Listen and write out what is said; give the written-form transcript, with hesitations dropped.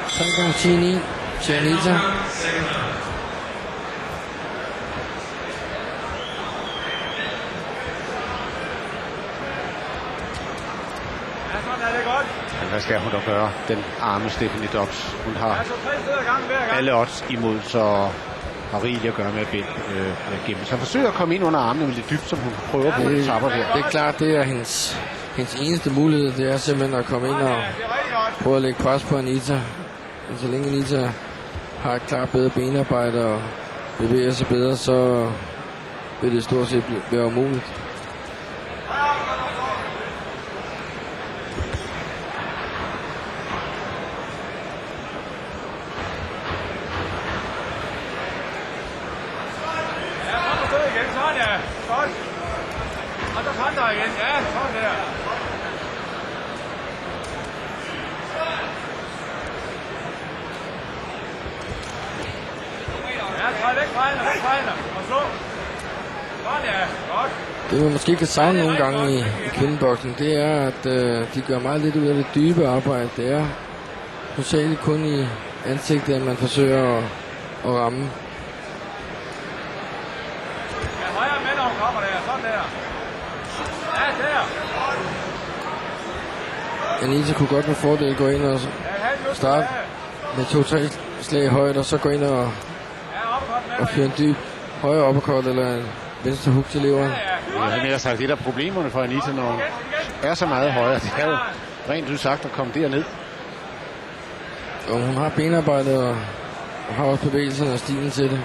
3x10 til Anita. Hvad skal hun da gøre? Den arme Stephanie Dobbs. Hun har alle odds imod, så har rigeligt at gøre med at gemme. Så forsøger at komme ind under armene med lidt dybt, som hun prøver på de tapper der. Det er klart, det er hendes eneste mulighed. Det er simpelthen at komme ind og prøve at lægge pres på Anita. Men så længe Anita har et klart bedre benarbejde og bevæger sig bedre, så vil det stort set være umuligt. Det man måske kan savne nogle gange i kvindeboksen, det er, at de gør meget lidt ud af det dybe arbejde. Det er hovedsageligt kun i ansigtet, at man forsøger at ramme. Højre med, når hun kommer der. Sådan der. Ja, der. Anita kunne godt med fordel gå ind og starte med 2-3 slag i højde, og så gå ind og fyre en dyb højre uppercut eller en venstre hook til leveren. Ja, det sagt, det er problemerne for Anita, når hun er så meget højere. Det er jo rent udsagt at komme derned. Og hun har benarbejdet og har også bevægelsen og stilen til det.